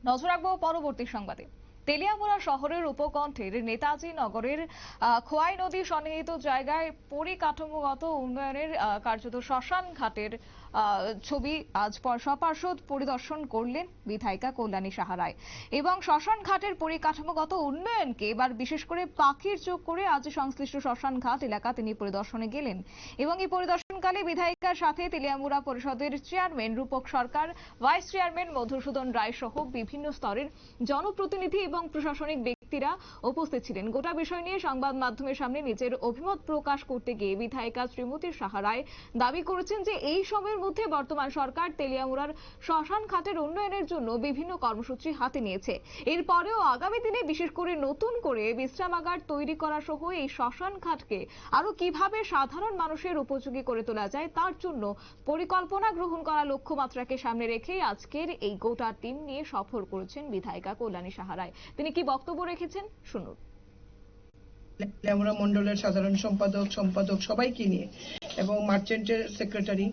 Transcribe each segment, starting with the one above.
নজর রাখবো পরবর্তী সংবাদে। তেলিয়ামুড়া শহরের উপকণ্ঠের নেতাজি নগরের খোয়াই নদী সন্নিহিত জায়গায় পরিকাঠামোগত উন্নয়নের কার্যত শ্মশান ঘাটের ছবি আজ সপার্ষদ পরিদর্শন করলেন বিধায়িকা কল্যাণী সাহা রায় এবং শ্মশান ঘাটের পরিকাঠামোগত উন্নয়নকে এবার বিশেষ করে পাখির চোখ করে আজ সংশ্লিষ্ট শ্মশান ঘাট এলাকা তিনি পরিদর্শনে গেলেন এবং এই পরিদর্শনকালে বিধায়িকার সাথে তেলিয়ামুড়া পরিষদের চেয়ারম্যান রূপক সরকার, ভাইস চেয়ারম্যান মধুসূদন রায় সহ বিভিন্ন স্তরের জনপ্রতিনিধি এবং প্রশাসনিক ব্যক্তিরা উপস্থিত ছিলেন। গোটা বিষয় নিয়ে সংবাদ মাধ্যমের সামনে নিজের অভিমত প্রকাশ করতে গিয়ে বিধায়িকা শ্রীমতী সাহা রায় দাবি করেছেন যে এই সময়ের মধ্যে বর্তমান সরকার তেলিয়ামুড়ার শ্মশান ঘাটের উন্নয়নের জন্য বিভিন্ন কর্মসূচি হাতে নিয়েছে। এরপরেও আগামী দিনে বিশেষ করে নতুন করে বিশ্রামাগার তৈরি করা সহ এই শ্মশান ঘাটকে আরো কিভাবে সাধারণ মানুষের উপযোগী করে তোলা যায় তার জন্য পরিকল্পনা গ্রহণ করা লক্ষ্যমাত্রাকে সামনে রেখে আজকের এই গোটা টিম নিয়ে সফর করেছেন বিধায়িকা কল্যাণী সাহা রায়। তিনি কি বক্তব্য রেখেছেন শুনুন। আমরা মন্ডলের সাধারণ সম্পাদক সবাইকে নিয়ে এবং মার্চেন্টের সেক্রেটারি,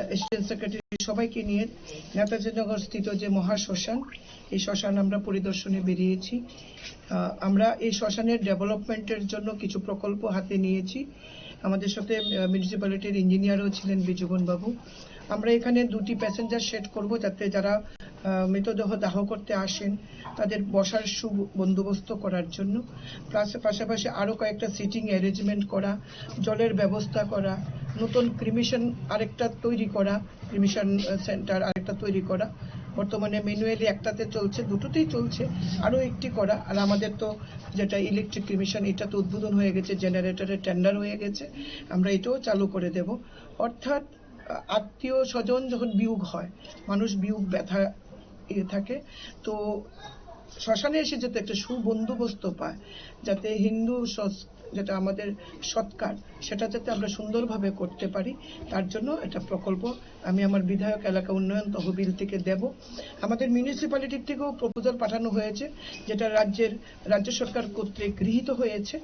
অ্যাসিস্ট্যান্ট সেক্রেটারি সবাইকে নিয়ে নেতাজি নগর স্থিত যে মহাশ্মশান, এই শ্মশান আমরা পরিদর্শনে বেরিয়েছি। আমরা এই শ্মশানের ডেভেলপমেন্টের জন্য কিছু প্রকল্প হাতে নিয়েছি। আমাদের সাথে মিউনিসিপ্যালিটির ইঞ্জিনিয়ারও ছিলেন বিজুবন বাবু। আমরা এখানে 2টি প্যাসেঞ্জার শেড করব যাতে যারা মৃতদেহ দাহ করতে আসেন তাদের বসার সুবন্দোবস্ত করার জন্য, পাশাপাশি আরো কয়েকটা সিটিং অ্যারেঞ্জমেন্ট করা, জলের ব্যবস্থা করা, নতুন ক্রিমিশন আরেকটা তৈরি করা, ক্রিমিশন সেন্টার আরেকটা তৈরি করা। বর্তমানে ম্যানুয়ালি একটাতে চলছে, দুটোতেই চলছে, আরো একটি করা। আর আমাদের তো যেটা ইলেকট্রিক ক্রিমিশন, এটা তো উদ্বোধন হয়ে গেছে, জেনারেটরের টেন্ডার হয়ে গেছে, আমরা এটাও চালু করে দেব। অর্থাৎ আত্মীয় স্বজন যখন বিয়োগ হয়, মানুষ বিয়োগ ব্যথা থাকে, তো শ্মশানে এসে যাতে একটা সুবন্দোবস্ত পায়, যাতে হিন্দু যেটা আমাদের সৎকার সেটা যাতে আমরা সুন্দরভাবে করতে পারি, তার জন্য এটা প্রকল্প আমি আমার বিধায়ক এলাকা উন্নয়ন তহবিল থেকে দেব। আমাদের মিউনিসিপ্যালিটির থেকেও প্রপোজাল পাঠানো হয়েছে, যেটা রাজ্য সরকার কর্তৃক গৃহীত হয়েছে।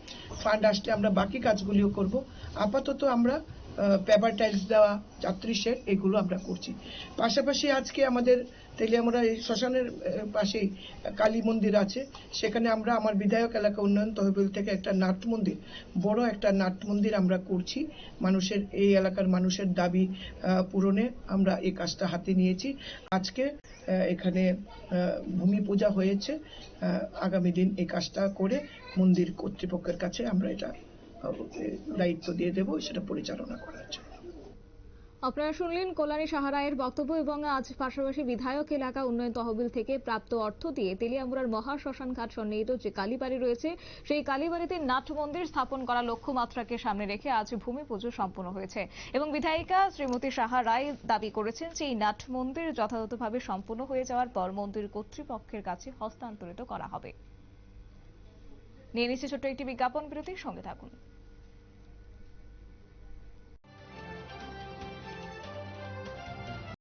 ফান্ড আসলে আমরা বাকি কাজগুলিও করব। আপাতত আমরা পেপার টাইলস দেওয়া, যাত্রী শেড, এগুলো আমরা করছি। পাশাপাশি আজকে আমাদের তেলিয়ামুড়া এই শ্মশানের পাশেই কালী মন্দির আছে, সেখানে আমরা আমার বিধায়ক এলাকা উন্নয়ন তহবিল থেকে একটা নাট মন্দির, বড় একটা নাট মন্দির আমরা করছি। মানুষের, এই এলাকার মানুষের দাবি পূরণে আমরা এই কাজটা হাতে নিয়েছি। আজকে এখানে ভূমি পূজা হয়েছে, আগামী দিন এই কাজটা করে মন্দির কর্তৃপক্ষের কাছে আমরা এটা দায়িত্ব দিয়ে দেব, সেটা পরিচালনা করার জন্য। আপনারা শুনলেন কল্যাণী সাহা রায়ের বক্তব্য এবং আজ পাশাপাশি বিধায়ক এলাকা উন্নয়ন তহবিল থেকে প্রাপ্ত অর্থ দিয়ে তেলিয়ামুড়ার মহাশ্মশান ঘাট সন্নিহিত যে কালীবাড়ি রয়েছে সেই কালীবাড়িতে নাট মন্দির স্থাপন করা লক্ষ্যমাত্রাকে সামনে রেখে আজ ভূমি পুজো সম্পন্ন হয়েছে এবং বিধায়িকা শ্রীমতী সাহা রায় দাবি করেছেন যে এই নাট মন্দির যথাযথভাবে সম্পন্ন হয়ে যাওয়ার পর মন্দির কর্তৃপক্ষের কাছে হস্তান্তরিত করা হবে। নিয়ে নিচ্ছে ছোট্ট একটি বিজ্ঞাপন বিরতি, সঙ্গে থাকুন।